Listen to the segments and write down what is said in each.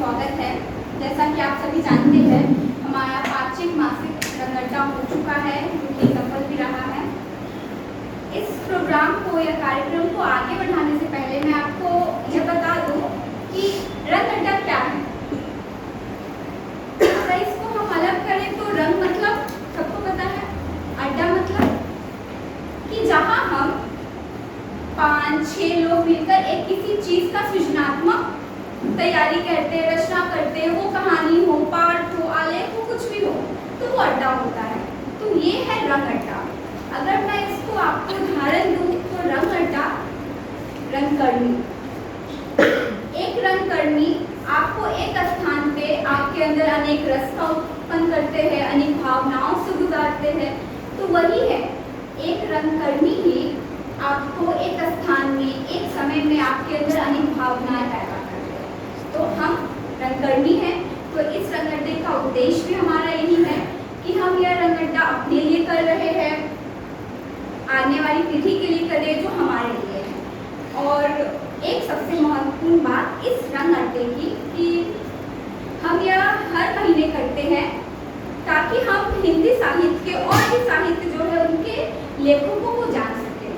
स्वागत है। जैसा कि आप सभी जानते हैं, हमारा पाक्षिक मासिक रंगअड्डा हो चुका है, जो कि सफल भी रहा है। इस प्रोग्राम को या कार्यक्रम को आगे बढ़ाने से पहले मैं आपको यह बता दूं कि रंगअड्डा क्या है। अगर इसको हम अलग करें तो रंग मतलब सबको पता है, अड्डा मतलब कि जहां हम 5-6 लोग मिलकर एक किसी चीज का सृजनात्मक तैयारी करते हैं, रचना करते हैं। वो कहानी हो, पाठ हो, आलेख हो, कुछ भी हो, तो वो अड्डा होता है। तो ये है रंग अड्डा। अगर मैं इसको आपको उदाहरण दूं तो रंग अड्डा, रंगकर्मी। एक रंगकर्मी आपको एक स्थान पे आपके अंदर अनेक रस का उत्पन्न करते हैं, अनेक भावनाओं से गुजारते हैं। तो वही है, एक रंगकर्मी ही आपको एक स्थान में, एक समय में आपके अंदर अनेक भावनाएं पैदा करते हैं। तो हम रंगकर्मी हैं। तो इस रंगअड्डे का उद्देश्य भी हमारा यही है कि हम यह रंगअड्डा अपने लिए कर रहे हैं, आने वाली पीढ़ी के लिए करें जो हमारे लिए है। और एक सबसे महत्वपूर्ण बात इस रंगअड्डे की कि हम यह हर महीने करते हैं ताकि हम हिंदी साहित्य के और भी साहित्य जो है उनके लेखकों को जान सकें।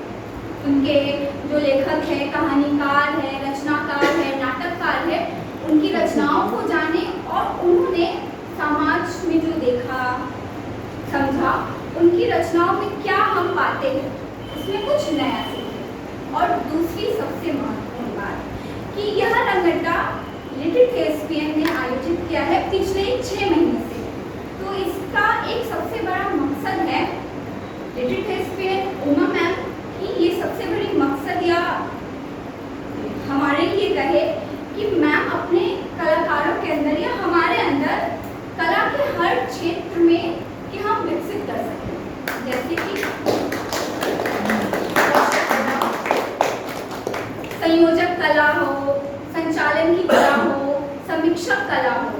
उनके जो लेखक है, कहानीकार है, रचनाकार है, नाटककार है, उनकी रचनाओं को जाने और उन्होंने समाज में जो देखा, समझा, उनकी रचनाओं में क्या हम पाते हैं, उसमें कुछ नया सीखें। और दूसरी सबसे महत्वपूर्ण बात कि यह रंगअड्डा लिटिल थिएस्पियन ने आयोजित किया है पिछले 6 महीने से। तो इसका एक सबसे बड़ा मकसद है, लिटिल थिएस्पियन उमा मैम की ये सबसे बड़ी मकसद या हमारे लिए कहे कि मैम अपने कलाकारों के अंदर या हमारे अंदर कला के हर क्षेत्र में कि हम विकसित कर सकें। जैसे कि संयोजक कला हो, संचालन की कला हो, समीक्षक कला हो,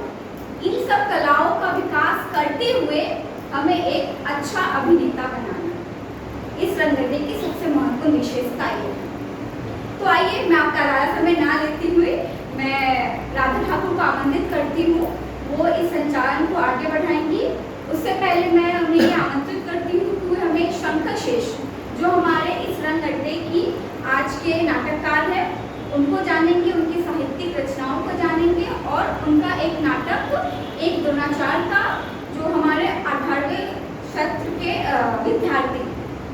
इन सब कलाओं का विकास करते हुए हमें एक अच्छा अभिनेता बनाना, इस रंगअड्डे की सबसे महत्वपूर्ण विशेषता ये है। तो आइए, मैं आपका ज़्यादा समय ना लेती हुई मैं राधा ठाकुर को आमंत्रित करती हूँ, वो इस संचालन को आगे बढ़ाएंगी। उससे पहले मैं उन्हें ये आमंत्रित करती हूँ कि हमें शंकर शेष, जो हमारे इस रंगअड्डे की आज के नाटककार है, उनको जानेंगे, उनकी साहित्यिक रचनाओं को जानेंगे और उनका एक नाटक, एक द्रोणाचार्य का, जो हमारे 18वें सत्र के विद्यार्थी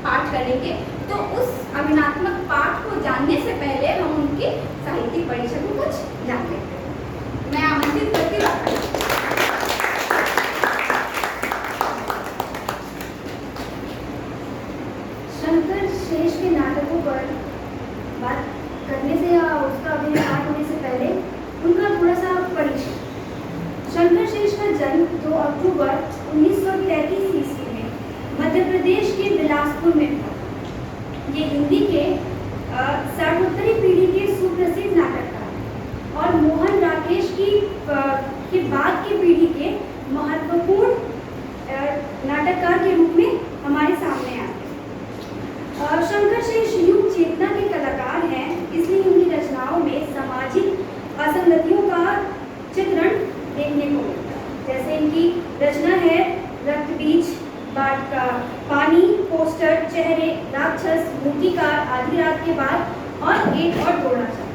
पाठ करेंगे। तो उस अभिनात्मक पाठ को जानने से पहले हम उनके साहित्यिक परिचय को कुछ जान लेते हैं। मैं आमंत्रित करती हूँ। शंकर शेष के नाटकों पर बात करने से या उसका अभिनय पाठ होने से पहले उनका थोड़ा सा परिचय। शंकर शेष का जन्म 2 अक्टूबर 1933 ईस्वी में मध्य प्रदेश के बिलासपुर में हुआ। ये हिंदी के साठोत्तरी पीढ़ी के सुप्रसिद्ध नाटककार और मोहन राकेश के बाद की पीढ़ी के महत्वपूर्ण नाटककार के रूप में हमारे सामने आते हैं। शंकर शेष युग चेतना के कलाकार हैं, इसलिए उनकी रचनाओं में सामाजिक असंगतियों का चित्रण देखने को मिलता है। जैसे इनकी रचना है रक्त बीज, बाटका, पानी, पोस्टर, चेहरे, राक्षस, मूर्तिकार, आधी रात के बाद और एक और द्रोणाचार्य।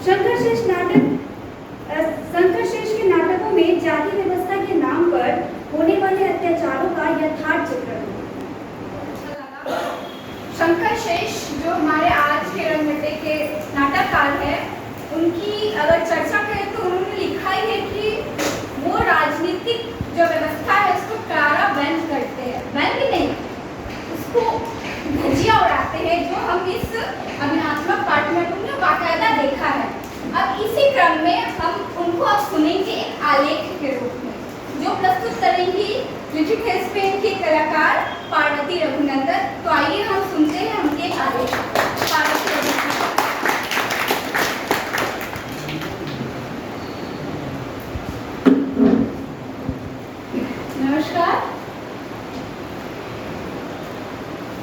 शंकर शेष के नाटकों में जाति व्यवस्था के नाम पर होने वाले अत्याचारों का यथार्थ चित्रण है। शंकर शेष जो हमारे आज के रंगअड्डे के नाटककार हैं, उनकी अगर चर्चा करें तो उन्होंने लिखा ही है कि वो राजनीतिक जो व्यवस्था है उसको करारा व्यंग करते हैं, व्यंग नहीं, उसको धज्जियां उड़ाते हैं, जो हम इस अभिनात्मक पाठ में उन्होंने बाकायदा देखा है। अब इसी क्रम में हम उनको अब सुनेंगे एक आलेख के रूप में, जो प्रस्तुत करेंगी लिटिल थिएस्पियन की कलाकार पार्वती रघुनंदन। तो आइए हम सुनते हैं उनके आलेख। पार्वती रघुनंदन। नमस्कार।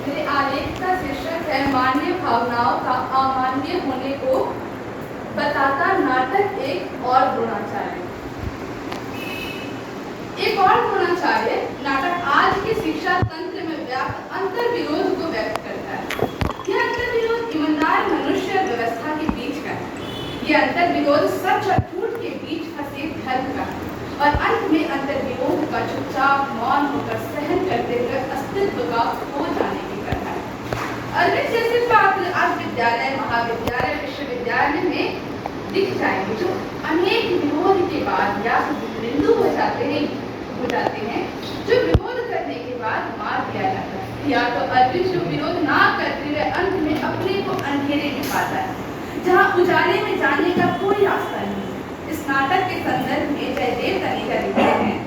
मेरे आलेख का शीर्षक है मान्य भावनाओं का अमान्य होने को बताता नाटक एक और द्रोणाचार्य। एक और द्रोणाचार्य नाटक आज के शिक्षा तंत्र में व्याप्त अंतर विरोध को व्यक्त करता है। यह अंतर विरोध ईमानदार मनुष्य और व्यवस्था के बीच का है। यह अंतर विरोध सच और झूठ के बीच फंसे धर्म का है और अंत में अंतर विरोध का चुपचाप मौन होकर सहन करते हुए अस्तित्व का खो जाने की कथा है। अरविंद जैसे पात्र आज विद्यालय, महाविद्यालय, विश्वविद्यालय में दिख जाएंगे जो अनेक विरोध के बाद या बिंदु हो जाते हैं जो विरोध करने के बाद मार दिया जाता है, या तो अरविंद जो विरोध ना करते हुए अंत में अपने को अंधेरे में पाता है जहाँ उजाले में जाने का कोई रास्ता नहीं। इस नाटक के संदर्भ में जयदेव तनेजा लिखते हैं,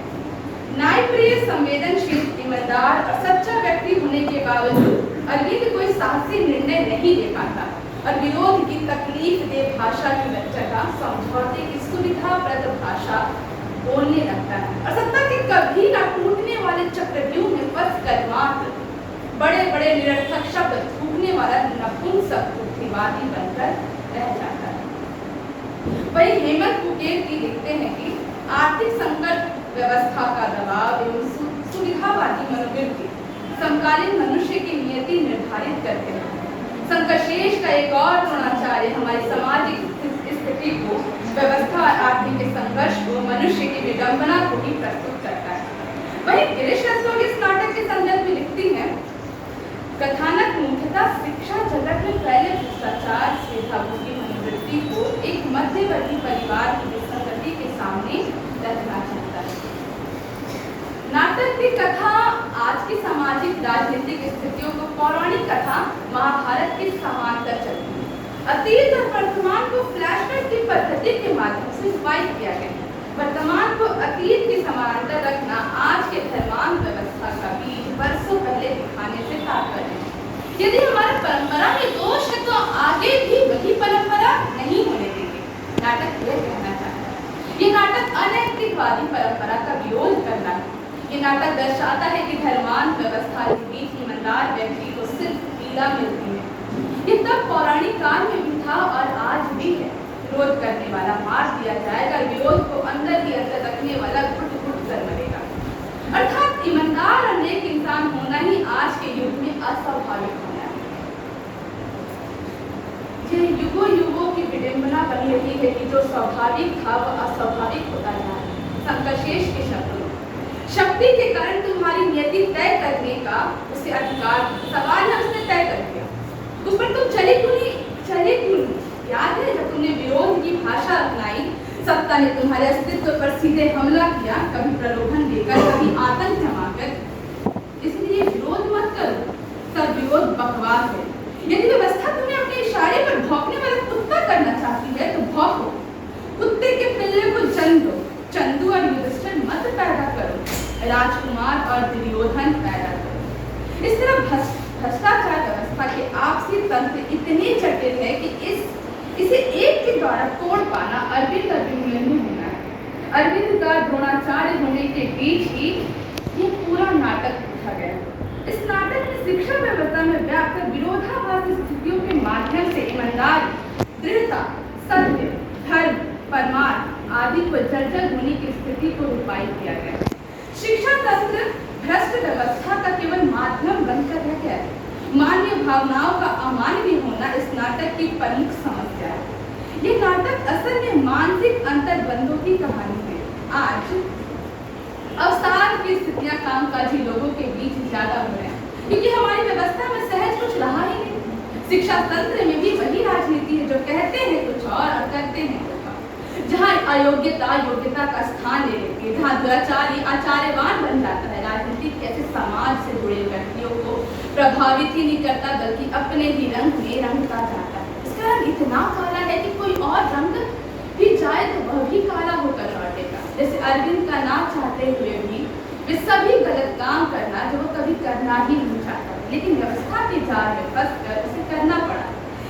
न्यायप्रिय, संवेदनशील, ईमानदार और सच्चा व्यक्ति होने के बावजूद अरविंद कोई साहसी निर्णय नहीं ले पाता और विरोध की तकलीफ दे भाषा की लज्जता, समझौते की सुविधाप्रद भाषा बोलने लगता है और सत्ता के कभी न टूटने वाले चक्रव्यूह में फंस कर मात्र बड़े बड़े निरर्थक शब्द थूकने वाला नपुंसक बुद्धिवादी बनकर रह जाता है। वही हेमंत मुकेश लिखते हैं कि आर्थिक संकट, व्यवस्था का दबाव एवं सुविधावादी मनोवृत्ति समकालीन मनुष्य की नियति निर्धारित करते हैं। संकरशेष का एक और द्रोणाचार्य हमारी सामाजिक स्थिति को, व्यवस्था और आर्थिक संघर्ष को, मनुष्य की विडंबना को ही प्रस्तुत करता है। वही गिरीश रस्तोगी इस नाटक के संदर्भ में लिखती हैं, कथानक मुख्यतः शिक्षा जगत में फैले भ्रष्टाचार, स्वेच्छाभोगी मनोवृत्ति को एक मध्यवर्ती परिवार की विसंगति के सामने रखना चाहता है। नाटक की कथा आज की सामाजिक राजनीतिक स्थितियों को पौराणिक कथा महाभारत के समांतर चलती है। अतीत और वर्तमान को फ्लैशबैक की पद्धति के माध्यम से स्वाइप किया गया है। वर्तमान को अतीत के समांतर रखना आज के धर्मांध व्यवस्था का बीज वर्षों पहले दिखाने से तात्पर्य है। यदि हमारी परंपरा में दोष है तो आगे भी वही परंपरा नहीं होने देंगे, नाटक यह कहना चाहता है। ये नाटक अनैतिकवादी परंपरा का विरोध करना है। ये नाटक दर्शाता है कि धर्मांध व्यवस्था के बीच ईमानदार व्यक्ति को सिर्फ पीड़ा मिलती है। ये तब पौराणिक काल में भी था और आज भी है। विरोध करने वाला मार दिया जाएगा, विरोध को अंदर ही अंदर रखने वाला घुट घुट कर मरेगा। अर्थात ईमानदार और नेक इंसान होना ही आज के युग में अस्वाभाविक होना है। ये युगों युगों की विडंबना बनी रही है कि जो स्वाभाविक था वह अस्वाभाविक होता जा रहा है। संकरशेष के शब्दों, शक्ति के कारण तुम्हारी नियति तय करने का उसे अधिकार, सवाल है उसने तय कर दिया, उस पर तुम चले क्यों नहीं? याद है जब तुमने विरोध की भाषा अपनाई, सत्ता ने तुम्हारे अस्तित्व पर सीधे हमला किया, कभी प्रलोभन देकर, कभी आतंक जमाकर। इसलिए विरोध मत करो, सब विरोध बकवास है। यदि व्यवस्था तुम्हें अपने इशारे पर भौंकने वाला कुत्ता करना चाहती है तो भौंको, कुत्ते के पिल्ले को जन्म दो, चंदू और युधिष्ठिर मत पैदा करो, राजकुमार और दुर्योधन पैदा करो। इस तरह भ्रष्टाचार व्यवस्था के आपसी तंत्र इतने जटिल है कि इसे एक के द्वारा तोड़ पाना अरविंद नहीं होना है। अरविंद का द्रोणाचार्य होने के बीच ही ये पूरा नाटक लिखा गया। इस नाटक में शिक्षा व्यवस्था में व्याप्त विरोधाभासी स्थितियों के माध्यम से ईमानदारी, दृढ़ता, सत्य, धर्म, परमार्थ आदि को जर्जर होने की स्थिति को रूपायित किया गया। शिक्षा तंत्र भ्रष्ट व्यवस्था का केवल माध्यम बनकर रह गया है। मानवीय भावनाओं का अमानवीय होना इस नाटक की प्रमुख समस्या है। ये नाटक असल में मानसिक अंतर्बंधों की कहानी है। आज अवसाद की स्थितियां कामकाजी लोगों के बीच ज्यादा हो रहे हैं क्योंकि हमारी व्यवस्था में सहज कुछ रहा ही नहीं। शिक्षा तंत्र में भी वही राजनीति है जो कहते हैं कुछ और करते हैं कुछ और। जहाँ अयोग्यता योग्यता का स्थान ले लेती है, जहाँ दुराचारी आचार्यवान बन जाता है। राजनीति कैसे समाज से जुड़े व्यक्तियों को प्रभावित ही नहीं करता बल्कि अपने ही रंग में रंगता जाता है। इसका रंग इतना काला है कि कोई और रंग भी जाए तो वह भी काला होकर लौटेगा। जैसे अरविंद का नाम चाहते हुए भी वे सभी गलत काम करना जो वो कभी करना ही नहीं चाहता, लेकिन व्यवस्था के जाल में फंसकर उसे करना पड़ा।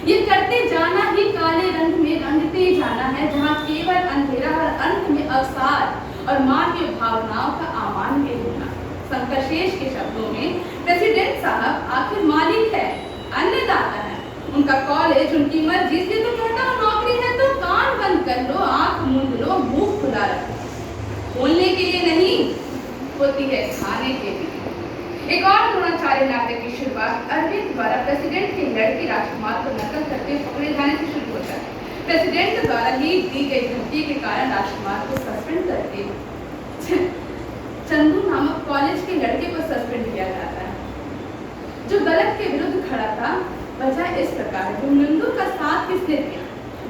ये करते जाना ही काले रंग में रंगते जाना है, जहाँ केवल अंधेरा और अंत में अवसाद और मानवीय भावनाओं का अमानवीय होना। संकरशेष के शब्दों में प्रेसिडेंट साहब आखिर मालिक है, अन्नदाता है, उनका कॉलेज उनकी मर्जी से तो कहता हूँ नौकरी है तो वजारत बोलने के लिए नहीं, होती है खाने के लिए। एक और द्रोणाचार्य नाटक की शुरुआत अरविंद द्वारा प्रेसिडेंट के लड़के राजकुमार को नकल करते हुए पकड़े जाने से शुरू होता है। प्रेसिडेंट द्वारा ही दी गई धमकी के कारण राजकुमार को सस्पेंड करके चंदू नामक कॉलेज के लड़के को सस्पेंड किया जाता है, जो गलत के विरुद्ध खड़ा था। वजह इस प्रकार है, गुंडों का साथ किसने दिया?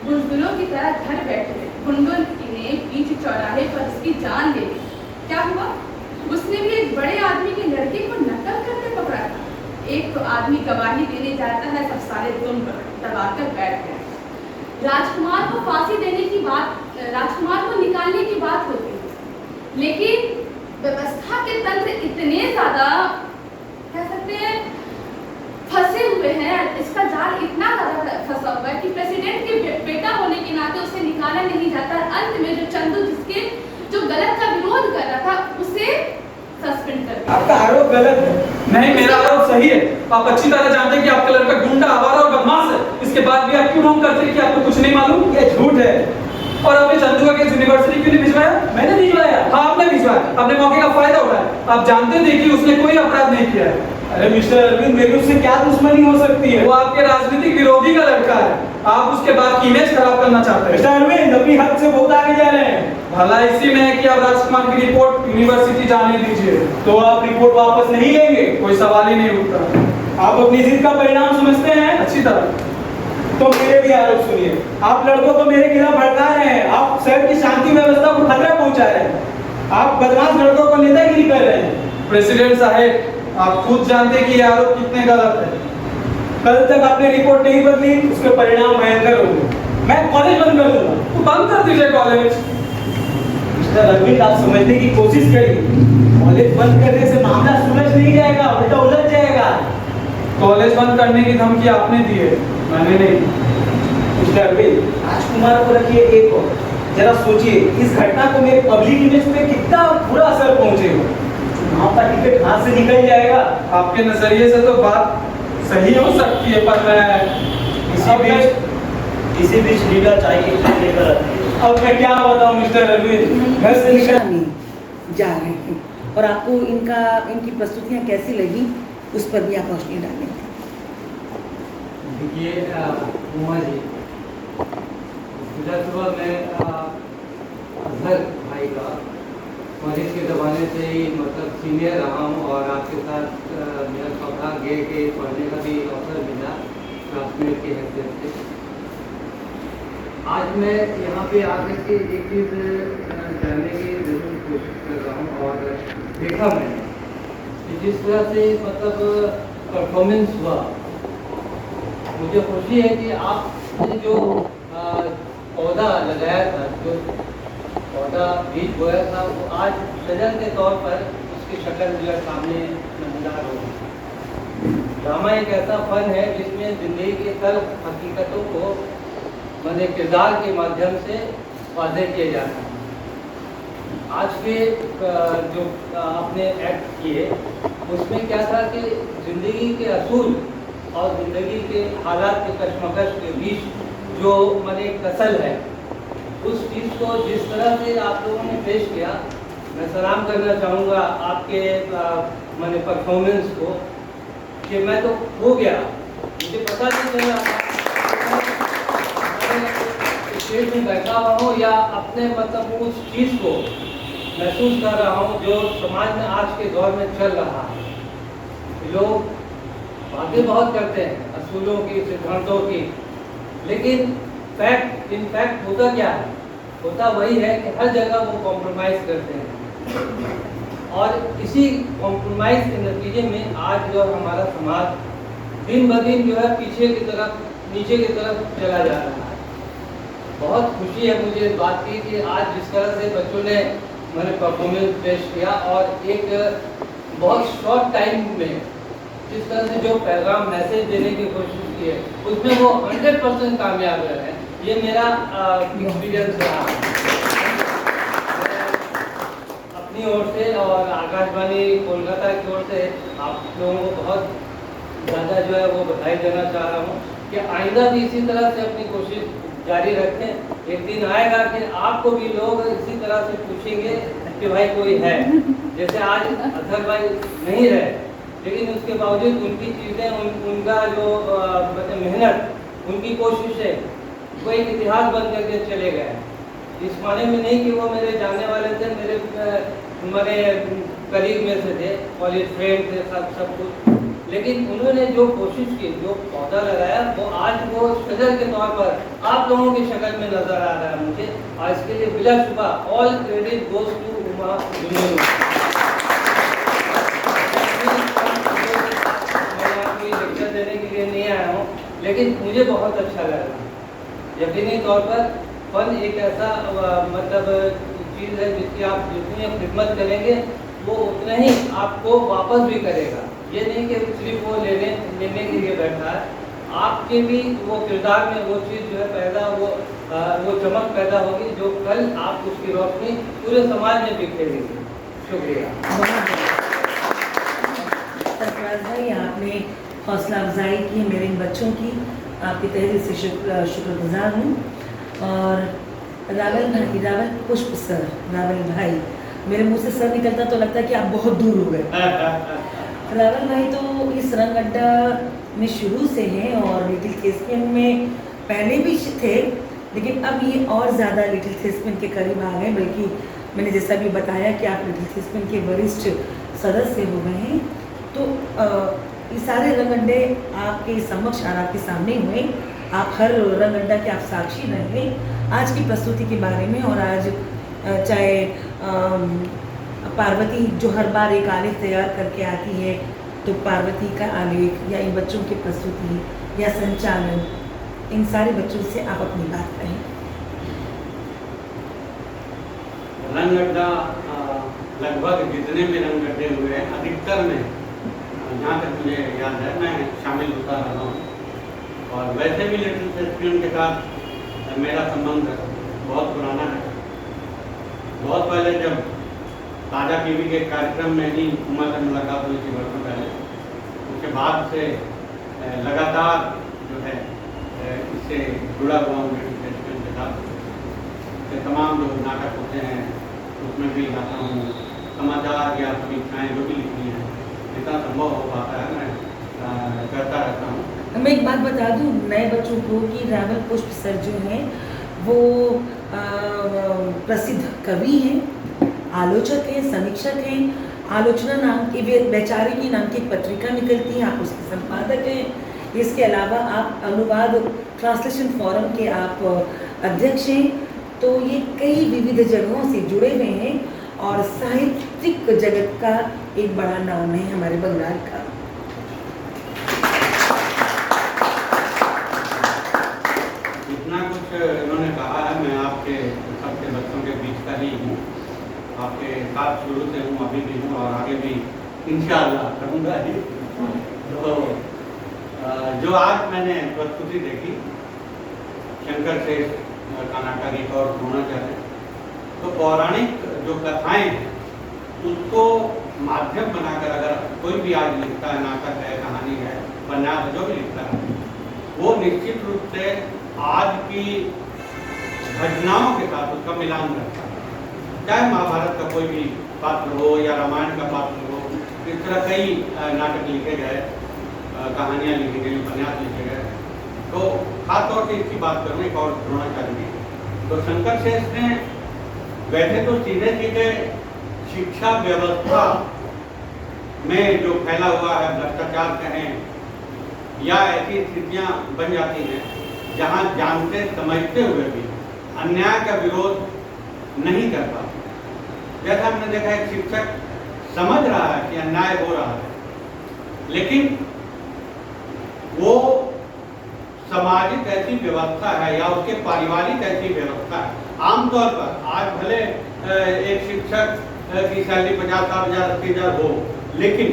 बुजदिलों की तरह घर बैठे गुंडों ने बीच चौराहे पर उसकी जान ले ली। क्या हुआ? उसने भी एक बड़े आदमी के लड़के को नकल करके पकड़ा था। एक तो आदमी गवाही देने जाता है, सब सारे दुम दबाकर बैठ गए। राजकुमार को फांसी देने की बात, राजकुमार को निकालने की बात होती है, लेकिन व्यवस्था के तंत्र इतने ज्यादा कह सकते हैं फंसे हुए हैं, इसका जाल इतना ज्यादा फंसा हुआ है कि प्रेसिडेंट के बेटा होने के नाते उसे निकाला नहीं जाता। अंत में जो चंदू जो गलत का विरोध कर रहा था उसे सस्पेंड कर दिया। आपका आरोप गलत है। नहीं, मेरा आरोप सही है। आप अच्छी तरह जानते हैं कि आपका लड़का गुंडा, आवारा और बदमाश है। इसके बाद भी आप क्यों ढोंग करते हैं कि आपको कुछ नहीं मालूम? ये झूठ है। और आपने चंदू का केस यूनिवर्सिटी क्यों नहीं भिजवाया? मैंने भिजवाया। हाँ, आपने भिजवाया। आपने मौके का फायदा उठाया। आप जानते थे कि उसने कोई अपराध नहीं किया है। अरे मिस्टर अरविंद, मेरी उससे क्या दुश्मनी हो सकती है? वो आपके राजनीतिक विरोधी का लड़का है। आप उसके बाद की इमेज खराब करना चाहते हैं। मिस्टर अरविंद, अपनी हद से बहुत आगे जा रहे हैं। भला इसी में है कि आप राजकुमार की रिपोर्ट यूनिवर्सिटी जाने दीजिए। तो आप रिपोर्ट वापस नहीं लेंगे? कोई सवाल ही नहीं उठता। आप अपनी जिद का परिणाम समझते हैं? अच्छी तरह। तो मेरे भी आरोप सुनिए। आप लड़कों को मेरे खिलाफ भड़का रहे हैं। आप शहर की शांति व्यवस्था को खतरा पहुंचा रहे हैं। आप बदमाश लड़कों को नेतागिरी कर रहे हैं। प्रेसिडेंट साहब, आप खुद जानते हैं कि ये आरोप कितने गलत है। कल तक आपने रिपोर्ट नहीं बदली, उसके परिणाम भयंकर होंगे। मैं कॉलेज बंद कर दूंगा। तो बंद कर दीजिए कॉलेज। मिस्टर अरविंद, आप समझने की कोशिश करिए। कॉलेज बंद करने से मामला सुलझ नहीं जाएगा, उल्टा उलझ जाएगा। कॉलेज बंद करने की धमकी आपने दी है, मैंने नहीं दी। मिस्टर अरविंद, राजकुमार को रखिए एक और। जरा सोचिए इस घटना को मेरे पब्लिक इमेज पे कितना बुरा असर पहुंचेगा। चुनाव का टिकट हाथ से निकल जाएगा। आपके नजरिए से तो बात सही हो सकती है, पर मैं इसी बीच लीडर चाहिए लेकर आते हैं। अब मैं क्या बताऊं मिस्टर अरविंद, घर से निकल नहीं जा रहे हैं। और आपको इनकी प्रस्तुतियाँ कैसी लगी, उस पर भी आप रोशनी डालें। देखिए उमा जी, सुबह मैं अजहर भाई का कॉलेज के ज़माने से ही मतलब सीनियर रहा हूँ और आपके साथ मेरा सौभाग्य के पढ़ने का भी अवसर मिला क्लासमेट की हैसियत से। आज मैं यहाँ पे आकर के एक चीज़ जानने की जरूर कोशिश कर रहा हूँ और देखा मैंने कि जिस तरह से मतलब परफॉर्मेंस हुआ, मुझे खुशी है कि आपने जो पौधा लगाया था, जो पौधा बीज बोया था, वो आज शजर के तौर पर उसकी शक्ल जो है सामने नमूदार हो गई। ड्रामा एक ऐसा फन है जिसमें जिंदगी के तल हकीकतों को मैंने किरदार के माध्यम से वाज़ेह किए जाता है। आज के जो आपने एक्ट किए उसमें क्या था कि जिंदगी के असूल और ज़िंदगी के हालात के कशमकश के बीच जो मैंने कसल है, उस चीज़ को जिस तरह से आप लोगों ने पेश किया, मैं सलाम करना चाहूँगा आपके मैंने परफॉर्मेंस को, कि मैं तो हो गया, मुझे पता नहीं चला स्टेज में बैठा हुआ हूँ या अपने मतलब उस चीज़ को महसूस कर रहा हूँ जो समाज में आज के दौर में चल रहा है। लोग बातें बहुत करते हैं असूलों की, सिद्धांतों की, लेकिन इन फैक्ट होता क्या है? होता वही है कि हर जगह वो कॉम्प्रोमाइज़ करते हैं और इसी कॉम्प्रोमाइज़ के नतीजे में आज जो हमारा समाज दिन ब दिन जो है पीछे की तरफ, नीचे की तरफ चला जा रहा है। बहुत खुशी है मुझे इस बात की कि आज जिस तरह से बच्चों ने मैंने परफॉर्मेंस पेश किया और एक बहुत शॉर्ट टाइम में जिस तरह से जो पैगाम मैसेज देने की कोशिश की है उसमें वो 100% कामयाब रहे हैं। ये मेरा एक्सपीरियंस रहा अपनी ओर से और आकाशवाणी कोलकाता की ओर से आप लोगों को बहुत ज़्यादा जो है वो बधाई देना चाह रहा हूँ कि आइंदा भी इसी तरह से अपनी कोशिश जारी रखें। एक दिन आएगा कि आपको भी लोग इसी तरह से पूछेंगे कि भाई कोई है, जैसे आज अजहर भाई नहीं रहे, लेकिन उसके बावजूद उनकी चीज़ें, उनका जो मेहनत, उनकी कोशिशें वो एक इतिहास बन करके चले गए। इस माने में नहीं कि वो मेरे जानने वाले थे, मेरे कलीग में से थे, कॉलेज फ्रेंड थे, सब कुछ, लेकिन उन्होंने जो कोशिश की, जो पौधा लगाया, वो आज वो शजर के तौर पर आप लोगों की शक्ल में नजर आ रहा है मुझे। और इसके लिए बिला शुबा all credit goes to Uma Junoon. मैं आपको ये लेक्चर देने के लिए नहीं आया हूँ, लेकिन मुझे बहुत अच्छा लगा। यकीनी तौर पर फन एक ऐसा मतलब चीज़ है जिसकी आप जितनी खिदमत करेंगे वो उतना ही आपको वापस भी करेगा। ये नहीं कि सिर्फ वो लेने के लिए बैठा है, आपके भी वो किरदार में वो चीज़ जो है पैदा, वो चमक पैदा होगी जो कल आप उसकी रोशनी पूरे समाज में बिखेरेगी। शुक्रिया। सरफराज भाई, आपने हौसला अफजाई की मेरे इन बच्चों की, आपकी तहे से शुक्रगुजार हूँ। और रावल पुष्प सर, रावल भाई, मेरे मुंह से सर निकलता तो लगता है कि आप बहुत दूर हो गए। रावल भाई तो इस रंग अड्डा में शुरू से हैं और लिटिल थिएस्पियन में पहले भी थे, लेकिन अब ये और ज़्यादा लिटिल थिएस्पियन के करीब आ गए। बल्कि मैंने जैसा भी बताया कि आप लिटिल थिएस्पियन के वरिष्ठ सदस्य हो गए हैं, तो ये सारे रंग अड्डे आपके समक्ष और आपके सामने हुए। आप हर रंग अड्डा के आप साक्षी रहे आज की प्रस्तुति के बारे में। और आज चाहे पार्वती जो हर बार एक आलेख तैयार करके आती है, तो पार्वती का आलेख या इन बच्चों की प्रस्तुति या संचालन, इन सारे बच्चों से आप अपनी बात कहें। रंग अड्डा लगभग जितने भी रंग अड्डे हुए हैं, अधिकतर में जहाँ तक मुझे याद है मैं शामिल होता रहा हूँ। और वैसे भी लिटिल थिएस्पियन के साथ मेरा संबंध बहुत पुराना है। बहुत पहले जब ताज़ा टीवी के कार्यक्रम में ही उमा से मुलाकात हुई थी वर्षों पहले, उसके बाद से लगातार जो है इससे जुड़ा हुआ हूँ लिटिल थिएस्पियन के साथ। तमाम जो नाटक होते हैं उसमें भी गाता हूँ, समाचार या समीक्षाएँ जो भी लिखनी है, जितना संभव हो पाता है मैं करता रहता हूँ। मैं एक बात बता दूं नए बच्चों को कि रावल पुष्प सर जो हैं वो प्रसिद्ध कवि हैं, आलोचक हैं, समीक्षक हैं। आलोचना नाम की वैचारिकी नाम की एक पत्रिका निकलती है, आप उसके संपादक हैं। इसके अलावा आप अनुवाद ट्रांसलेशन फोरम के आप अध्यक्ष हैं। तो ये कई विविध जगहों से जुड़े हुए हैं और साहित्यिक जगत का एक बड़ा नाम है हमारे बंगाल का। इतना कुछ इन्होंने कहा है, मैं आपके सबके बच्चों के बीच का ही हूँ, आपके साथ शुरू से हूँ, अभी भी हूँ और आगे भी इंशाअल्लाह करूँगा ही। तो जो आज मैंने प्रस्तुति देखी शंकर शेष का नाटक एक और द्रोणाचार्य, तो पौराणिक जो कथाएं हैं उसको माध्यम बनाकर अगर कोई भी आज लिखता है, नाटक है, कहानी है, उपन्यास है, जो भी लिखता है, वो निश्चित रूप से आज की घटनाओं के साथ उसका मिलान करता है। चाहे महाभारत का कोई भी पात्र हो या रामायण का पात्र हो, इस तरह कई नाटक लिखे गए, कहानियाँ लिखी गई, उपन्यास लिखे गए। तो खासतौर से इसकी बात करूँ एक और द्रोणाचार्य की, तो शंकर शेष ने वैसे तो सीधे सीधे शिक्षा व्यवस्था में जो फैला हुआ है भ्रष्टाचार कहें या ऐसी स्थितियाँ बन जाती हैं जहाँ जानते समझते हुए भी अन्याय का विरोध नहीं कर पाते। जैसा हमने देखा एक शिक्षक समझ रहा है कि अन्याय हो रहा है, लेकिन वो सामाजिक ऐसी व्यवस्था है या उसके पारिवारिक ऐसी व्यवस्था है। आमतौर पर आज भले एक शिक्षक की सैलरी 50,000 80,000 हो, लेकिन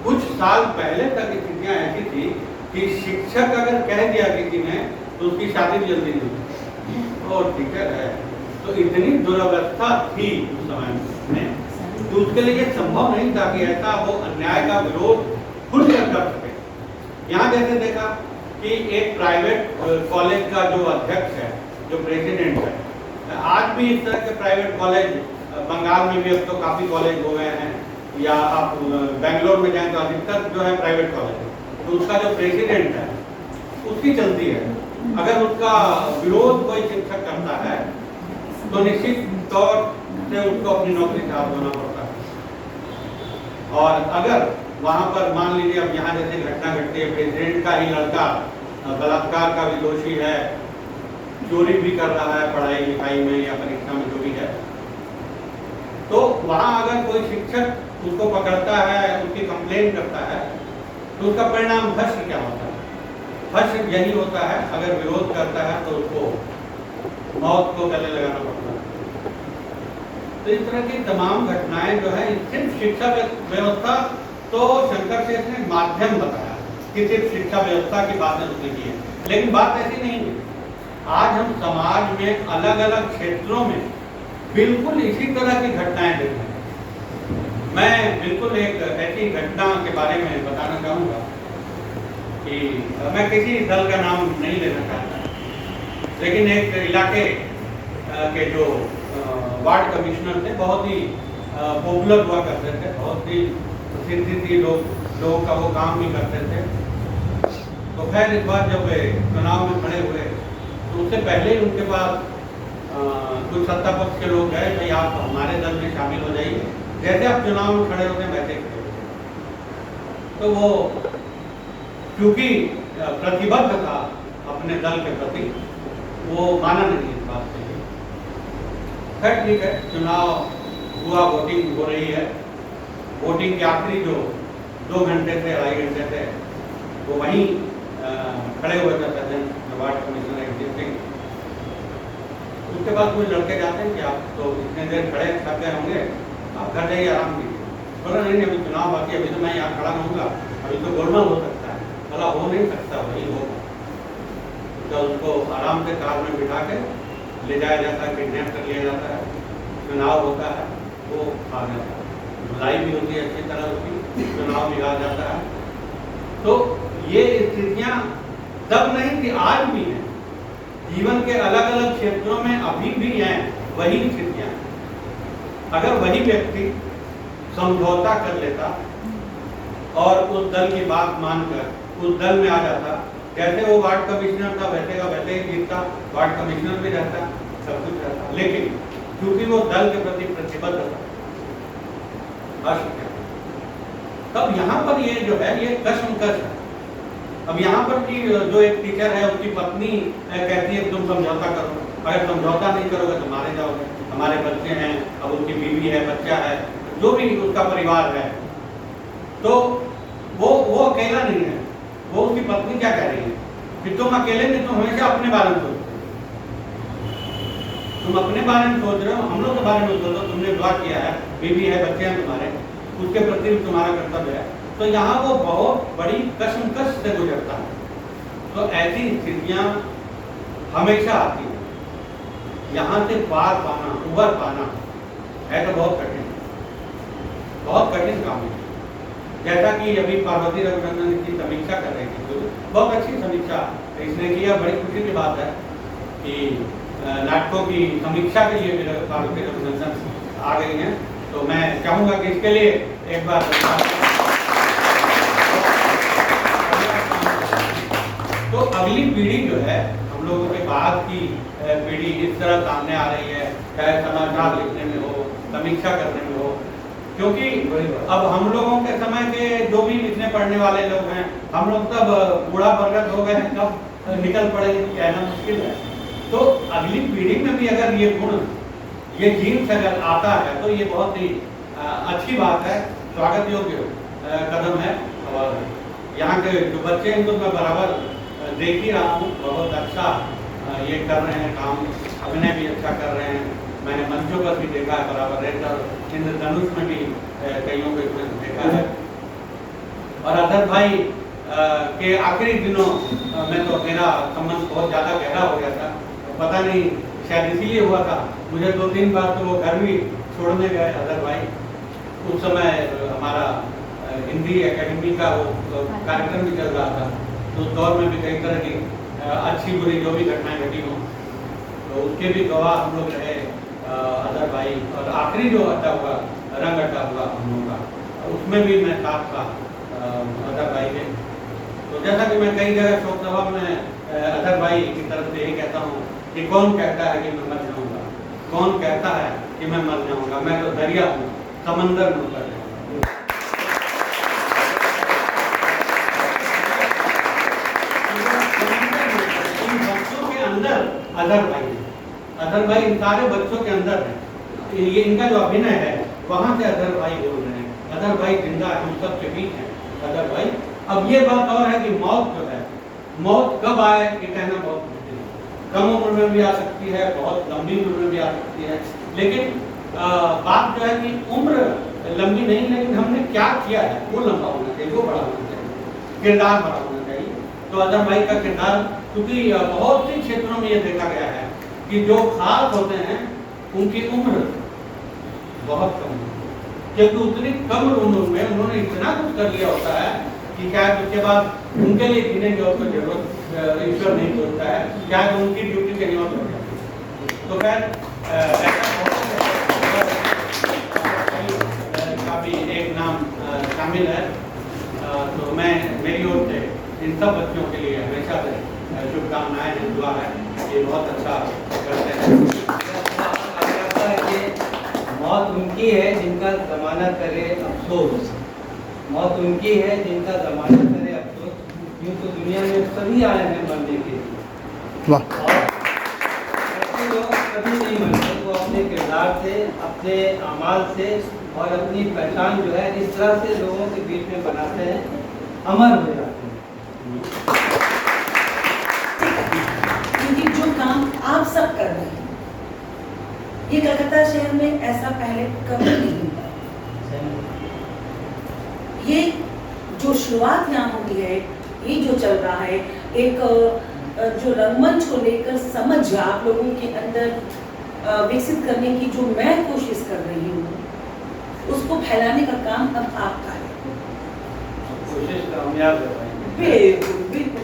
कुछ साल पहले तक स्थितियाँ ऐसी थी कि शिक्षक अगर कह दिया किसी ने तो उसकी शादी भी जल्दी नहीं और टीचर है, तो इतनी दुर्व्यवस्था थी उस समय में, तो उसके लिए संभव नहीं था कि ऐसा वो अन्याय का विरोध खुद कर सके। यहाँ जैसे देखा कि एक प्राइवेट कॉलेज का जो अध्यक्ष है, जो प्रेसिडेंट है, आज भी इस तरह के प्राइवेट कॉलेज बंगाल में भी अब तो काफ़ी कॉलेज हो गए हैं, या आप बेंगलोर में जाएं तो अधिकतर जो है प्राइवेट कॉलेज है, तो उसका जो प्रेसिडेंट है उसकी चलती है। अगर उसका विरोध कोई शिक्षक करता है तो निश्चित तौर से उसको अपनी नौकरी से हाथ धोना पड़ता है। और अगर वहाँ पर मान लीजिए अब यहाँ जैसे घटना घटती है, प्रेसिडेंट का ही लड़का बलात्कार का भी दोषी है, चोरी भी कर रहा है पढ़ाई लिखाई में या परीक्षा में जो भी है, तो वहाँ अगर कोई शिक्षक उसको पकड़ता है, उसकी कंप्लेन करता है, तो उसका परिणाम भ्रष्ट क्या होता है? भ्रष्ट यही होता है, अगर विरोध करता है तो उसको मौत को गले लगाना पड़ता है। तो इस तरह की तमाम घटनाएं जो है, सिर्फ शिक्षा व्यवस्था तो शंकर शेष ने माध्यम बताया कि सिर्फ शिक्षा व्यवस्था की बात उसने की है, लेकिन बात ऐसी नहीं है। आज हम समाज में अलग अलग क्षेत्रों में बिल्कुल इसी तरह की घटनाएं देख रहे हैं। मैं बिल्कुल एक ऐसी घटना के बारे में बताना चाहूँगा कि मैं किसी दल का नाम नहीं लेना चाहता, लेकिन एक इलाके के जो वार्ड कमिश्नर थे, बहुत ही पॉपुलर हुआ करते थे, बहुत ही प्रसिद्धि थी, लोगों का वो काम भी करते थे। तो खैर इस बार जब चुनाव में खड़े हुए तो उससे पहले ही उनके पास कुछ सत्ता पक्ष के लोग गए, भाई आप हमारे दल में शामिल हो जाइए, जैसे आप चुनाव में खड़े होते हैं वैसे खड़े होते। तो वो क्योंकि प्रतिबद्ध था अपने दल के प्रति, वो माना नहीं इस बात के लिए। खैर ठीक है, चुनाव हुआ, वोटिंग हो रही है। वोटिंग के आखिरी जो 2 घंटे थे, 2.5 घंटे थे, वो वहीं खड़े हुए थे प्रेसिडेंट वार्ड कमिश्नर एग्जिस्टिंग। उसके बाद कुछ लड़के जाते हैं कि आप तो इतने देर खड़े थक गए होंगे, आप घर जाइए आराम कीजिए। बोला नहीं, अभी चुनाव बाकी, अभी तो मैं यहाँ खड़ा रहूँगा, अभी तो गोलमाल हो सकता है। बोला हो नहीं सकता, वही होगा। तो उसको आराम से कार में बिठा के ले जाया जाता है, किडनैप कर लिया जाता है, चुनाव होता है, वो आ जाता है, धुलाई भी होती है अच्छी तरह उसकी, चुनाव निकाल जाता है। तो ये स्थितियाँ तब नहीं थी, आज भी हैं। जीवन के अलग अलग क्षेत्रों में अभी भी हैं वही स्थितियाँ। अगर वही व्यक्ति समझौता कर लेता और उस दल की बात मानकर उस दल में आ जाता, जैसे वो वार्ड कमिश्नर था वैसे का वैसे ही जीतता, वार्ड कमिश्नर भी रहता, सब कुछ रहता, लेकिन क्योंकि वो दल के प्रति प्रतिबद्ध था, तब यहाँ पर ये जो है ये कशमकश है। अब यहाँ पर की जो एक टीचर है, उसकी पत्नी कहती है तुम समझौता करो, अगर समझौता नहीं करोगे तो मारे जाओगे, हमारे बच्चे हैं, अब उसकी बीवी है, बच्चा है, जो भी उसका परिवार है। तो वो अकेला नहीं है, वो उसकी पत्नी क्या कह रही है कि तुम अकेले नहीं, तुम हमेशा अपने बारे में सोचते हो, तुम अपने बारे में सोच रहे हो, हम लोग के बारे में सोचो, तुमने दुआ किया है, बीवी है, बच्चे हैं तुम्हारे, उसके प्रति भी तुम्हारा कर्तव्य है। तो यहाँ वो बहुत बड़ी कशमकश से गुजरता है। तो ऐसी स्थितियाँ हमेशा आती हैं, यहाँ से पार पाना, उबर पाना है तो बहुत कठिन, बहुत कठिन काम है। जैसा कि अभी पार्वती रघुनंदन की समीक्षा कर रही थी, तो बहुत अच्छी समीक्षा इसने किया। बड़ी खुशी की बात है कि नाटकों की समीक्षा के लिए भी पार्वती रघुनंदन आ गई हैं। तो मैं चाहूँगा कि इसके लिए एक बार तो अगली पीढ़ी जो है, हम लोगों के बाद की पीढ़ी इस तरह सामने आ रही है, चाहे समाचार लिखने में हो, समीक्षा करने में हो, क्योंकि अब हम लोगों के समय के जो भी लिखने पढ़ने वाले लोग हैं, हम लोग तब बूढ़ा बरगद हो गए हैं, कब निकल पड़ेंगे कहना मुश्किल है। तो अगली पीढ़ी में भी अगर ये गुण, ये जीन से अगर आता है तो ये बहुत ही अच्छी बात है, स्वागत योग्य कदम है। और यहाँ के जो बच्चे हैं तो मैं बराबर देख ही रहा हूँ, बहुत अच्छा ये कर रहे हैं काम, अभिनय भी अच्छा कर रहे हैं। मैंने मंचों पर भी देखा है बराबर रहता, और इंद्रधनुष में भी कईयों को इसमें देखा है। और अदर भाई के आखिरी दिनों में तो मेरा संबंध बहुत ज़्यादा गहरा हो गया था, पता नहीं शायद इसीलिए हुआ था। मुझे 2-3 बार तो वो घर भी छोड़ने गए अदर भाई। उस समय हमारा हिंदी एकेडमी का वो कार्यक्रम भी चल रहा था, तो उस दौर में भी कई तरह की अच्छी बुरी जो भी घटनाएं घटी हों, तो उसके भी गवाह हम लोग रहे अदर भाई। और आखिरी जो अड्डा हुआ, रंग अड्डा हुआ हम लोगों का, उसमें भी मैं साथ था अदर भाई के। तो जैसा कि मैं कई जगह शोक सभा में अदर भाई की तरफ से यही कहता हूँ कि कौन कहता है कि मैं मर जाऊँगा, कौन कहता है कि मैं मर जाऊँगा, मैं तो दरिया हूँ, समंदर में उतर जाऊँगा। इन बच्चों के अंदर अदर भाई है, अदर भाई इन सारे बच्चों के अंदर है। ये इनका जो अभिनय है वहाँ से अदर भाई बोल रहे हैं, अदर भाई जिंदा है, हम सब के बीच है अदर भाई। अब ये बात और है कि मौत जो है, मौत कब आए ये कहना बहुत मुश्किल है। कम उम्र में भी आ सकती है, बहुत लंबी उम्र में भी आ सकती है, लेकिन बात जो है कि उम्र लंबी नहीं, लेकिन हमने क्या किया है वो लंबा होना चाहिए, वो बड़ा होना चाहिए, किरदार बड़ा होना चाहिए। तो अदर भाई का किरदार, क्योंकि बहुत से क्षेत्रों में ये देखा गया है कि जो खास होते हैं उनकी उम्र बहुत कम है, क्योंकि उतनी कम उम्र में उन्होंने इतना कुछ कर लिया होता है कि क्या उसके बाद उनके लिए जीने की और कोई जरूरत ईश्वर नहीं सोचता है, क्या उनकी ड्यूटी कहीं और हो जाती है। तो खैर का भी एक नाम शामिल है। तो मैं मेरी ओर से इन सब बच्चों के लिए हमेशा से शुभकामनाएं हैं, दुआ है, ये बहुत अच्छा करते हैं। मौत उनकी है जिनका ज़माना करे अफसोस, मौत उनकी है जिनका ज़माना करे अफसोस। यूँ तो दुनिया में सभी आए हैं मरने के लिए, और ऐसे लोग कभी नहीं मरते, वो अपने किरदार से, अपने अमाल से और अपनी पहचान जो है इस तरह से लोगों के बीच में बनाते हैं, अमर हो जाते हैं। क्योंकि जो काम आप सब कर रहे हैं, ये कलकत्ता शहर में ऐसा पहले कभी नहीं हुआ। ये जो शुरुआत यहाँ हुई है, ये जो चल रहा है, एक जो रंगमंच को लेकर समझ आप लोगों के अंदर विकसित करने की जो मैं कोशिश कर रही हूँ, उसको फैलाने का काम अब आपका है। कोशिश कामयाब है। बिल्कुल बिल्कुल।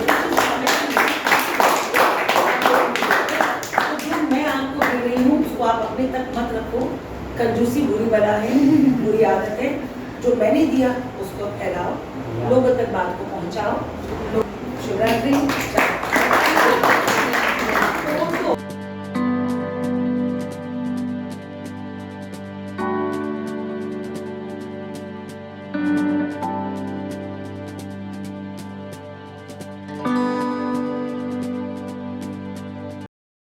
तो जो मैं आपको दे रही हूँ उसको आप अपने तक मत रखो। कंजूसी बुरी बला है, बुरी आदत है। जो मैंने दिया उसको फैलाओ, लोगों तक बात को पहुँचाओ। शुभ रात्रि।